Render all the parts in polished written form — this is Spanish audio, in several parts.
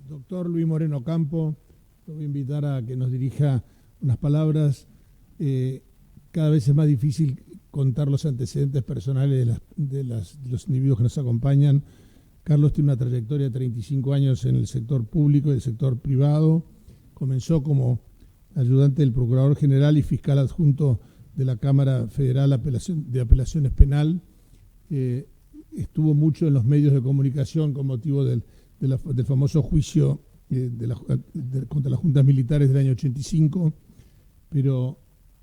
doctor Luis Moreno Campo, lo voy a invitar a que nos dirija unas palabras. Cada vez es más difícil contar los antecedentes personales de los individuos que nos acompañan. Carlos tiene una trayectoria de 35 años en el sector público y el sector privado. Comenzó como ayudante del Procurador General y fiscal adjunto de la Cámara Federal de Apelaciones Penal. Estuvo mucho en los medios de comunicación con motivo del famoso juicio contra las juntas militares del año 85, pero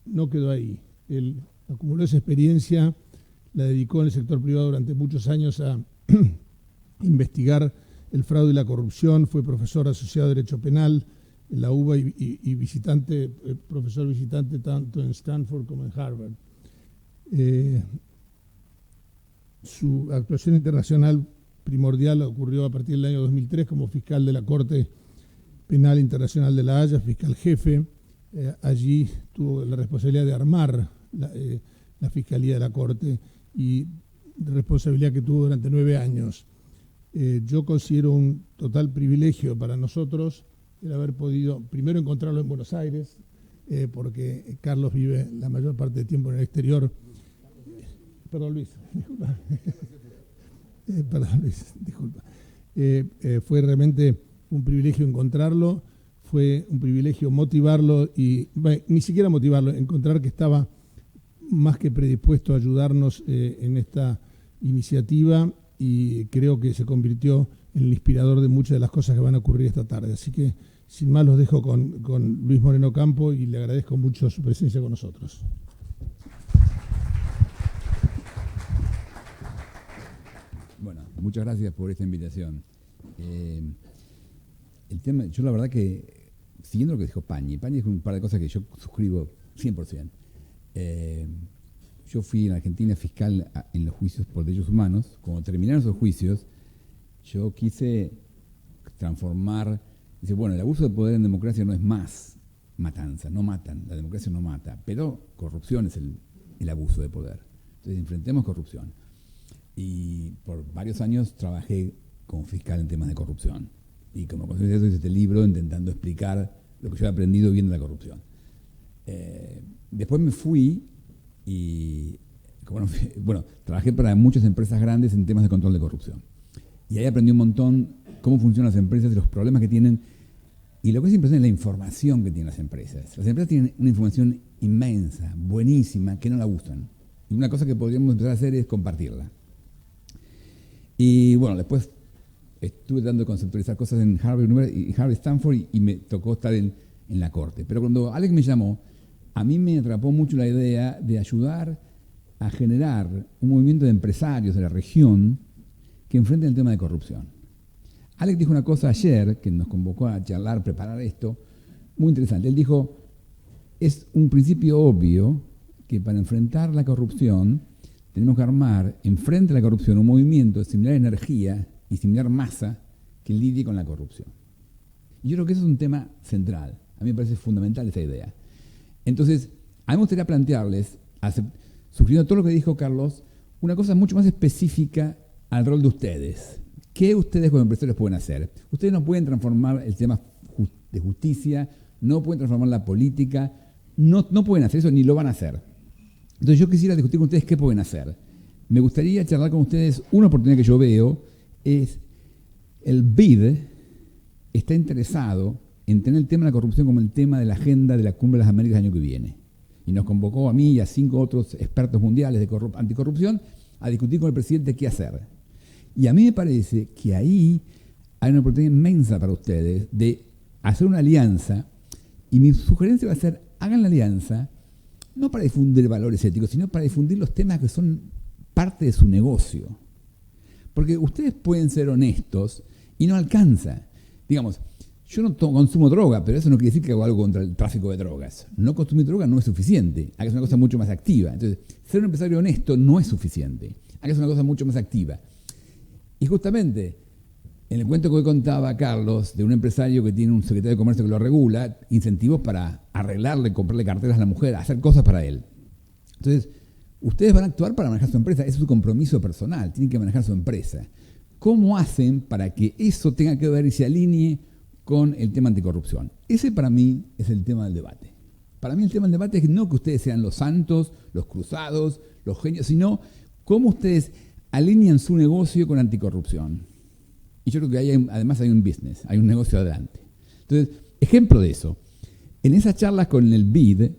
no quedó ahí. Él acumuló esa experiencia, la dedicó en el sector privado durante muchos años a investigar el fraude y la corrupción. Fue profesor asociado de Derecho Penal en la UBA y profesor visitante tanto en Stanford como en Harvard. Su actuación internacional primordial ocurrió a partir del año 2003 como fiscal de la Corte Penal Internacional de La Haya, fiscal jefe. Allí tuvo la responsabilidad de armar la Fiscalía de la Corte y responsabilidad que tuvo durante 9 años. Yo considero un total privilegio para nosotros el haber podido primero encontrarlo en Buenos Aires, porque Carlos vive la mayor parte del tiempo en el exterior. Perdón, Luis, disculpa. Perdón, Luis, disculpa. Fue realmente un privilegio encontrarlo, fue un privilegio motivarlo y ni siquiera motivarlo, encontrar que estaba más que predispuesto a ayudarnos en esta iniciativa, y creo que se convirtió en el inspirador de muchas de las cosas que van a ocurrir esta tarde. Así que, sin más, los dejo con Luis Moreno Campo y le agradezco mucho su presencia con nosotros. Bueno, muchas gracias por esta invitación. El tema, yo la verdad que, siguiendo lo que dijo Pañi es un par de cosas que yo suscribo 100%. Yo fui en Argentina fiscal en los juicios por derechos humanos. Cuando terminaron esos juicios, yo quise transformar, dice, bueno, el abuso de poder en democracia no es más matanza, no matan, la democracia no mata, pero corrupción es el abuso de poder. Entonces, enfrentemos corrupción. Y por varios años trabajé como fiscal en temas de corrupción. Y como consecuencia de eso hice este libro intentando explicar lo que yo he aprendido viendo la corrupción. Después me fui y, bueno, trabajé para muchas empresas grandes en temas de control de corrupción. Y ahí aprendí un montón cómo funcionan las empresas y los problemas que tienen. Y lo que es impresionante es la información que tienen las empresas. Las empresas tienen una información inmensa, buenísima, que no la usan. Y una cosa que podríamos empezar a hacer es compartirla. Y bueno, después estuve tratando de conceptualizar cosas en Harvard y Stanford y me tocó estar en la corte. Pero cuando Alex me llamó, a mí me atrapó mucho la idea de ayudar a generar un movimiento de empresarios de la región que enfrenten el tema de corrupción. Alex dijo una cosa ayer, que nos convocó a charlar, preparar esto, muy interesante. Él dijo, es un principio obvio que para enfrentar la corrupción tenemos que armar, enfrente a la corrupción, un movimiento de similar energía y similar masa que lidie con la corrupción. Y yo creo que eso es un tema central. A mí me parece fundamental esa idea. Entonces, a mí me gustaría plantearles, sugiriendo todo lo que dijo Carlos, una cosa mucho más específica al rol de ustedes. ¿Qué ustedes como empresarios pueden hacer? Ustedes no pueden transformar el tema de justicia, no pueden transformar la política, no pueden hacer eso ni lo van a hacer. Entonces yo quisiera discutir con ustedes qué pueden hacer. Me gustaría charlar con ustedes, una oportunidad que yo veo es el BID está interesado en tener el tema de la corrupción como el tema de la agenda de la Cumbre de las Américas del año que viene. Y nos convocó a mí y a 5 otros expertos mundiales de anticorrupción a discutir con el presidente qué hacer. Y a mí me parece que ahí hay una oportunidad inmensa para ustedes de hacer una alianza, y mi sugerencia va a ser, hagan la alianza, no para difundir valores éticos, sino para difundir los temas que son parte de su negocio. Porque ustedes pueden ser honestos y no alcanza. Digamos, yo no consumo droga, pero eso no quiere decir que hago algo contra el tráfico de drogas. No consumir droga no es suficiente. Hay que hacer una cosa mucho más activa. Entonces, ser un empresario honesto no es suficiente. Hay que hacer una cosa mucho más activa. Y justamente, en el cuento que hoy contaba Carlos, de un empresario que tiene un secretario de comercio que lo regula, incentivos para arreglarle, comprarle carteras a la mujer, hacer cosas para él. Entonces, ustedes van a actuar para manejar su empresa. Ese es su compromiso personal. Tienen que manejar su empresa. ¿Cómo hacen para que eso tenga que ver y se alinee con el tema anticorrupción. Ese para mí es el tema del debate. Para mí el tema del debate es no que ustedes sean los santos, los cruzados, los genios, sino cómo ustedes alinean su negocio con anticorrupción. Y yo creo que además hay un business, hay un negocio adelante. Entonces, ejemplo de eso. En esas charlas con el BID,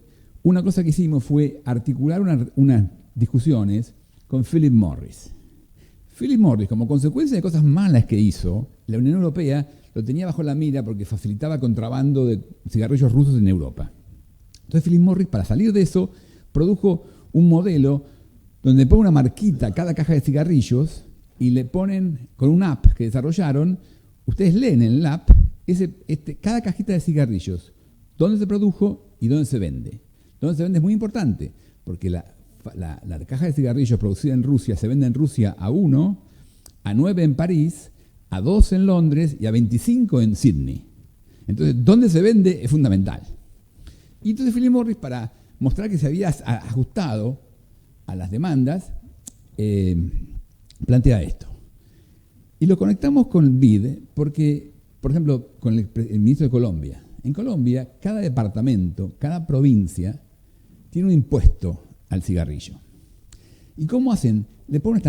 una cosa que hicimos fue articular unas discusiones con Philip Morris. Philip Morris, como consecuencia de cosas malas que hizo, la Unión Europea lo tenía bajo la mira porque facilitaba contrabando de cigarrillos rusos en Europa. Entonces Philip Morris, para salir de eso, produjo un modelo donde pone una marquita a cada caja de cigarrillos y le ponen, con una app que desarrollaron, ustedes leen en el app cada cajita de cigarrillos, dónde se produjo y dónde se vende. Dónde se vende es muy importante, porque la caja de cigarrillos producida en Rusia se vende en Rusia a 1, a 9 en París, a 2 en Londres y a 25 en Sydney. Entonces, dónde se vende es fundamental. Y entonces Philip Morris, para mostrar que se había ajustado a las demandas, plantea esto. Y lo conectamos con el BID porque, por ejemplo, con el ministro de Colombia. En Colombia, cada departamento, cada provincia, tiene un impuesto al cigarrillo. ¿Y cómo hacen? Le ponen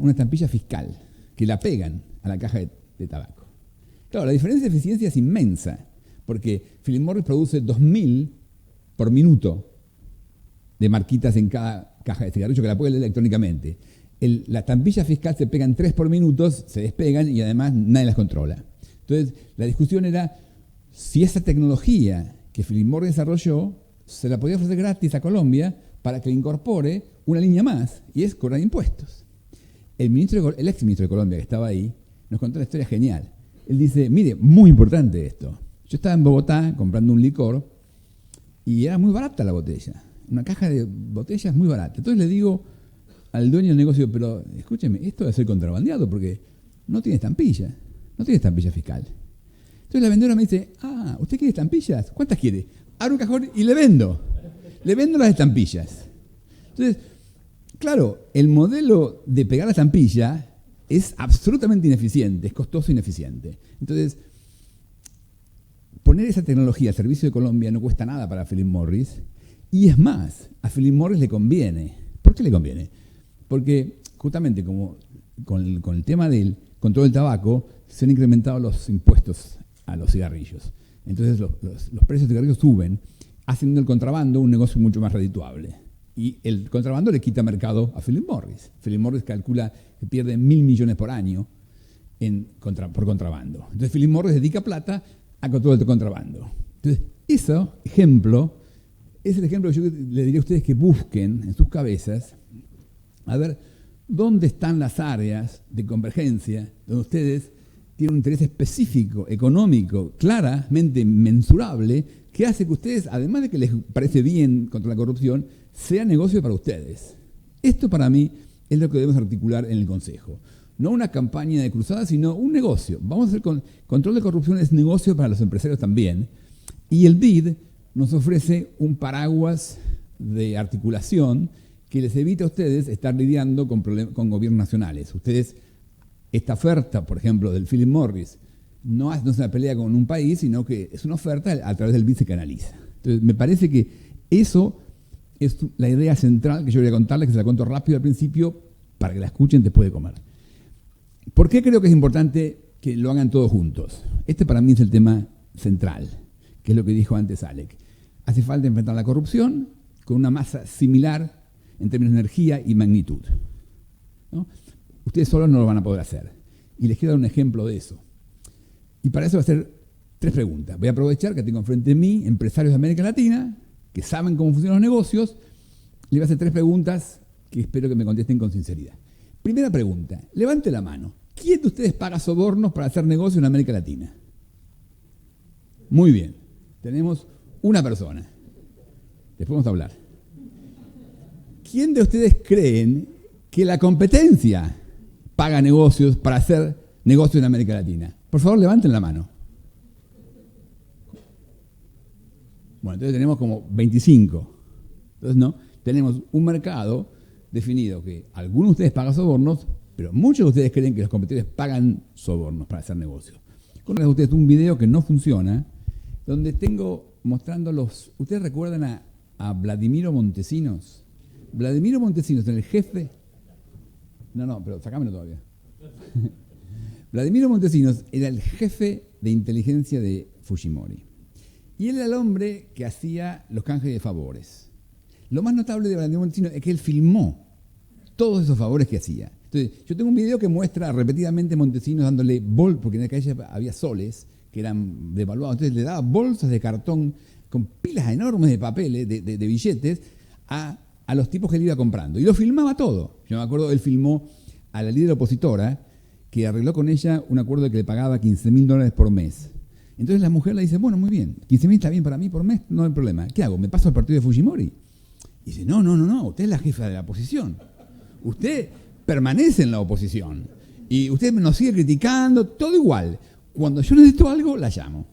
una estampilla fiscal, que la pegan a la caja de tabaco. Claro, la diferencia de eficiencia es inmensa, porque Philip Morris produce 2.000 por minuto de marquitas en cada caja de cigarrillo que la puede leer electrónicamente. La estampilla fiscal se pegan 3 por minuto, se despegan y además nadie las controla. Entonces, la discusión era si esa tecnología que Philip Morris desarrolló se la podía ofrecer gratis a Colombia para que le incorpore una línea más, y es cobrar impuestos. El ex ministro de Colombia, que estaba ahí, nos contó una historia genial. Él dice, mire, muy importante esto. Yo estaba en Bogotá comprando un licor y era muy barata la botella. Una caja de botellas muy barata. Entonces le digo al dueño del negocio, pero escúcheme, esto debe ser contrabandeado porque no tiene estampilla fiscal. Entonces la vendedora me dice, ¿usted quiere estampillas? ¿Cuántas quiere? Abro un cajón y le vendo las estampillas. Entonces, claro, el modelo de pegar la estampilla es absolutamente ineficiente, es costoso e ineficiente. Entonces, poner esa tecnología al servicio de Colombia no cuesta nada para Philip Morris, y es más, a Philip Morris le conviene. ¿Por qué le conviene? Porque justamente como con el tema del control del tabaco, se han incrementado los impuestos a los cigarrillos. Entonces los precios de cigarrillos suben, haciendo el contrabando un negocio mucho más redituable. Y el contrabando le quita mercado a Philip Morris. Philip Morris calcula que pierde 1.000 millones por año por contrabando. Entonces Philip Morris dedica plata a control del contrabando. Entonces, ese ejemplo es el ejemplo que yo le diría a ustedes que busquen en sus cabezas a ver dónde están las áreas de convergencia donde ustedes tienen un interés específico, económico, claramente mensurable, que hace que ustedes, además de que les parece bien contra la corrupción, sea negocio para ustedes. Esto para mí es lo que debemos articular en el Consejo. No una campaña de cruzada, sino un negocio. Vamos a hacer control de corrupción es negocio para los empresarios también. Y el BID nos ofrece un paraguas de articulación que les evita a ustedes estar lidiando con gobiernos nacionales. Ustedes, esta oferta, por ejemplo, del Philip Morris, no es una pelea con un país, sino que es una oferta a través del BID se canaliza. Entonces, me parece que eso es la idea central que yo voy a contarles, que se la cuento rápido al principio para que la escuchen después de comer. ¿Por qué creo que es importante que lo hagan todos juntos? Este para mí es el tema central, que es lo que dijo antes Alec. Hace falta enfrentar la corrupción con una masa similar en términos de energía y magnitud, ¿no? Ustedes solos no lo van a poder hacer. Y les quiero dar un ejemplo de eso. Y para eso voy a hacer 3 preguntas. Voy a aprovechar que tengo enfrente de mí empresarios de América Latina que saben cómo funcionan los negocios. Les voy a hacer 3 preguntas que espero que me contesten con sinceridad. Primera pregunta, levante la mano. ¿Quién de ustedes paga sobornos para hacer negocio en América Latina? Muy bien. Tenemos una persona. Después vamos a hablar. ¿Quién de ustedes creen que la competencia paga negocios para hacer negocios en América Latina? Por favor, levanten la mano. Bueno, entonces tenemos como 25. Entonces, no, tenemos un mercado definido que algunos de ustedes pagan sobornos, pero muchos de ustedes creen que los competidores pagan sobornos para hacer negocios. con ustedes un video que no funciona, donde tengo mostrando los... ¿Ustedes recuerdan a Vladimiro Montesinos? Vladimiro Montesinos, el jefe... No, pero sacámelo todavía. Vladimiro Montesinos era el jefe de inteligencia de Fujimori. Y él era el hombre que hacía los canjes de favores. Lo más notable de Vladimiro Montesinos es que él filmó todos esos favores que hacía. Entonces, yo tengo un video que muestra repetidamente Montesinos dándole porque en la calle había soles que eran devaluados. Entonces le daba bolsas de cartón con pilas enormes de papeles, de billetes, a los tipos que él iba comprando. Y lo filmaba todo. Yo me acuerdo, él filmó a la líder opositora, que arregló con ella un acuerdo de que le pagaba $15.000 por mes. Entonces la mujer le dice, bueno, muy bien, 15.000 está bien para mí por mes, no hay problema. ¿Qué hago? ¿Me paso al partido de Fujimori? Y dice, no, usted es la jefa de la oposición. Usted permanece en la oposición. Y usted nos sigue criticando, todo igual. Cuando yo necesito algo, la llamo.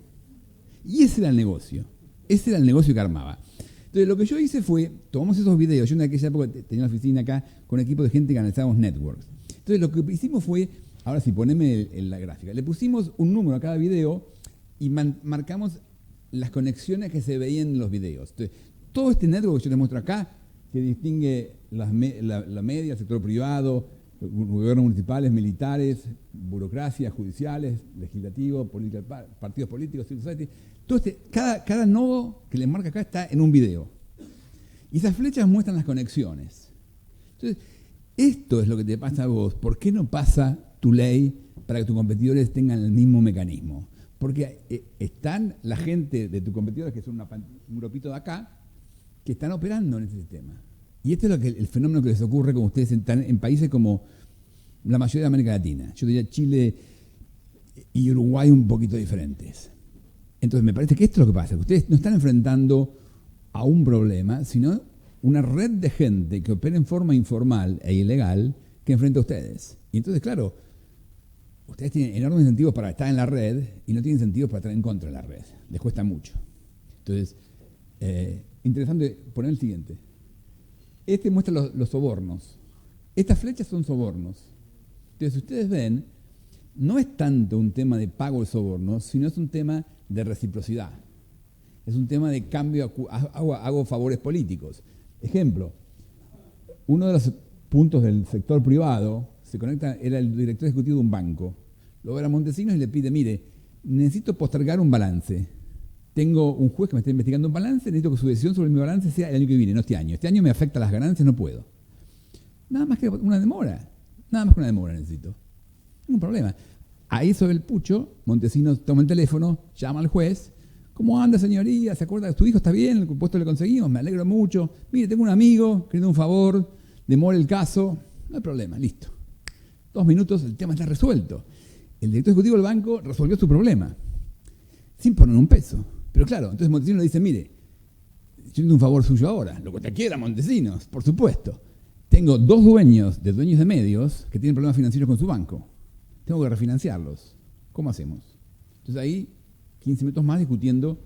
Y ese era el negocio. Ese era el negocio que armaba. Entonces lo que yo hice fue, tomamos esos videos, yo en aquella época tenía una oficina acá con un equipo de gente que analizábamos networks. Entonces lo que hicimos fue, ahora sí, poneme la gráfica, le pusimos un número a cada video y marcamos las conexiones que se veían en los videos. Entonces, todo este network que yo les muestro acá, que distingue la media, el sector privado, gobiernos municipales, militares, burocracias, judiciales, legislativos, partidos políticos, civil society, todo cada nodo que les marca acá está en un video. Y esas flechas muestran las conexiones. Entonces, esto es lo que te pasa a vos. ¿Por qué no pasa tu ley para que tus competidores tengan el mismo mecanismo? Porque están la gente de tus competidores, que son un grupito de acá, que están operando en ese sistema. Y este es el fenómeno que les ocurre con ustedes en países como la mayoría de América Latina. Yo diría Chile y Uruguay un poquito diferentes. Entonces me parece que esto es lo que pasa, que ustedes no están enfrentando a un problema, sino una red de gente que opera en forma informal e ilegal que enfrenta a ustedes. Y entonces, claro, ustedes tienen enormes incentivos para estar en la red y no tienen incentivos para estar en contra de la red. Les cuesta mucho. Entonces, interesante poner el siguiente. Este muestra los sobornos. Estas flechas son sobornos. Entonces, si ustedes ven, no es tanto un tema de pago de sobornos, sino es un tema de reciprocidad. Es un tema de cambio, hago favores políticos. Ejemplo, uno de los puntos del sector privado se conecta, era el director ejecutivo de un banco. Luego era Montesinos y le pide, mire, necesito postergar un balance. Tengo un juez que me está investigando un balance, necesito que su decisión sobre mi balance sea el año que viene, no este año. Este año me afecta las ganancias, no puedo. Nada más que una demora. Nada más que una demora necesito. Ningún problema. Ahí sobre el pucho, Montesinos toma el teléfono, llama al juez. ¿Cómo anda, señoría? ¿Se acuerda? ¿Tu hijo está bien? ¿El puesto le conseguimos? Me alegro mucho. Mire, tengo un amigo, queriendo un favor, demora el caso. No hay problema, listo. 2 minutos, el tema está resuelto. El director ejecutivo del banco resolvió su problema, sin poner un peso. Pero claro, entonces Montesinos le dice, mire, yo tengo un favor suyo ahora, lo que te quiera, Montesinos, por supuesto. Tengo 2 dueños de medios que tienen problemas financieros con su banco. Tengo que refinanciarlos. ¿Cómo hacemos? Entonces ahí, 15 minutos más discutiendo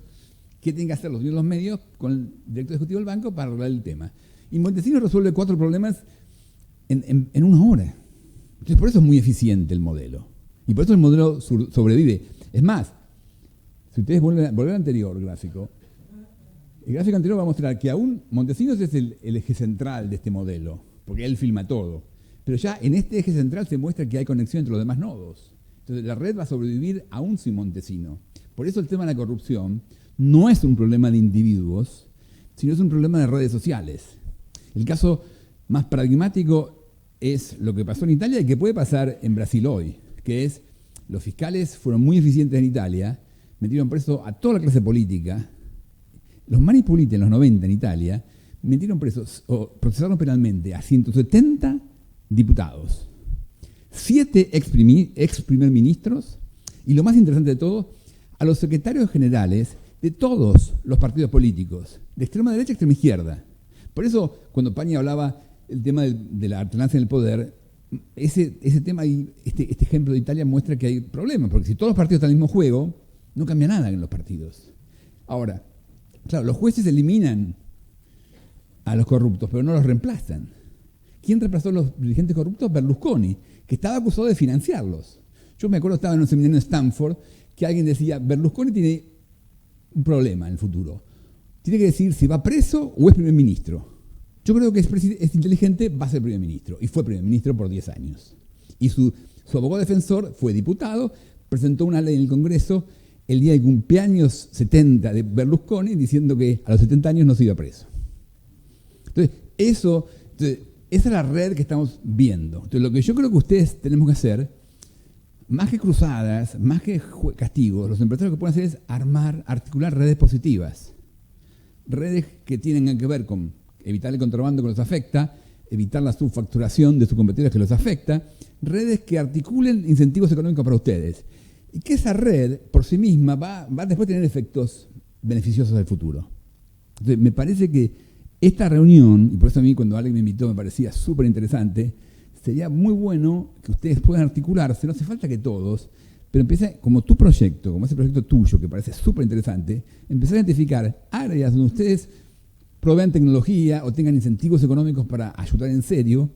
qué tienen que hacer los dueños de los medios con el director ejecutivo del banco para arreglar el tema. Y Montesinos resuelve 4 problemas en 1 hora. Entonces por eso es muy eficiente el modelo. Y por eso el modelo sobrevive. Es más, si ustedes vuelven al anterior gráfico, el gráfico anterior va a mostrar que aún Montesinos es el eje central de este modelo, porque él filma todo. Pero ya en este eje central se muestra que hay conexión entre los demás nodos. Entonces la red va a sobrevivir aún sin Montesinos. Por eso el tema de la corrupción no es un problema de individuos, sino es un problema de redes sociales. El caso más pragmático es lo que pasó en Italia y que puede pasar en Brasil hoy, que es, los fiscales fueron muy eficientes en Italia, metieron preso a toda la clase política. Los manipulites en los 90 en Italia metieron presos o procesaron penalmente a 170 diputados, 7 ex primer ministros y, lo más interesante de todo, a los secretarios generales de todos los partidos políticos, de extrema derecha a extrema izquierda. Por eso, cuando Pañi hablaba el tema de la alternancia en el poder, ese tema y este ejemplo de Italia muestra que hay problemas, porque si todos los partidos están en el mismo juego, no cambia nada en los partidos. Ahora, claro, los jueces eliminan a los corruptos, pero no los reemplazan. ¿Quién reemplazó a los dirigentes corruptos? Berlusconi, que estaba acusado de financiarlos. Yo me acuerdo, estaba en un seminario en Stanford, que alguien decía, Berlusconi tiene un problema en el futuro. Tiene que decir si va preso o es primer ministro. Yo creo que es inteligente, va a ser primer ministro. Y fue primer ministro por 10 años. Y su abogado defensor fue diputado, presentó una ley en el Congreso el día de cumpleaños 70 de Berlusconi, diciendo que a los 70 años no se iba preso. Entonces, esa es la red que estamos viendo. Entonces, lo que yo creo que ustedes tenemos que hacer, más que cruzadas, más que castigos, los empresarios lo que pueden hacer es articular redes positivas. Redes que tienen que ver con evitar el contrabando que los afecta, evitar la subfacturación de sus competidores que los afecta, redes que articulen incentivos económicos para ustedes. Y que esa red, por sí misma, va después a tener efectos beneficiosos del futuro. Entonces, me parece que esta reunión, y por eso a mí cuando Alex me invitó me parecía súper interesante, sería muy bueno que ustedes puedan articularse, no hace falta que todos, pero empieza, como tu proyecto, como ese proyecto tuyo, que parece súper interesante, empezar a identificar áreas donde ustedes provean tecnología o tengan incentivos económicos para ayudar en serio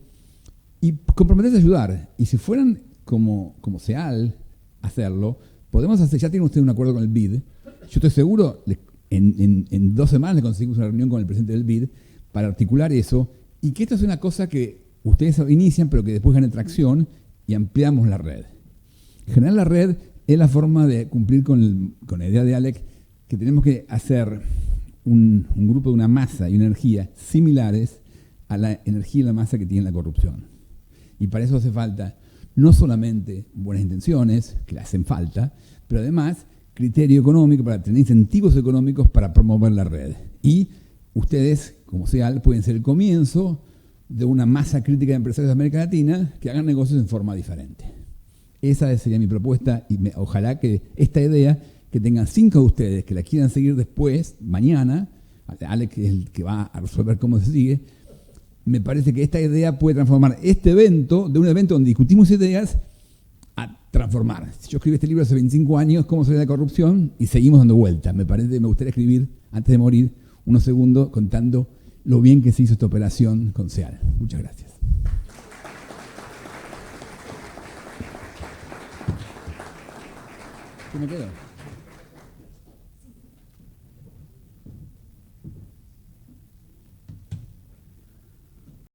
y comprometerse a ayudar. Y si fueran como SEAL hacerlo, podemos hacer, ya tienen ustedes un acuerdo con el BID, yo estoy seguro, en 2 semanas le conseguimos una reunión con el presidente del BID para articular eso y que esto es una cosa que ustedes inician pero que después gane tracción y ampliamos la red. Generar la red es la forma de cumplir con la idea de Alex que tenemos que hacer un grupo de una masa y una energía similares a la energía y la masa que tiene la corrupción. Y para eso hace falta no solamente buenas intenciones, que le hacen falta, pero además criterio económico para tener incentivos económicos para promover la red. Y ustedes, como SEAL, pueden ser el comienzo de una masa crítica de empresarios de América Latina que hagan negocios en forma diferente. Esa sería mi propuesta y ojalá que esta idea, que tengan 5 de ustedes que la quieran seguir después, mañana, Alex es el que va a resolver cómo se sigue, me parece que esta idea puede transformar este evento, de un evento donde discutimos ideas, a transformar. Yo escribí este libro hace 25 años, Cómo salir de la corrupción, y seguimos dando vueltas. Me gustaría escribir, antes de morir, unos segundos contando lo bien que se hizo esta operación con SEAL. Muchas gracias. ¿Qué me quedo?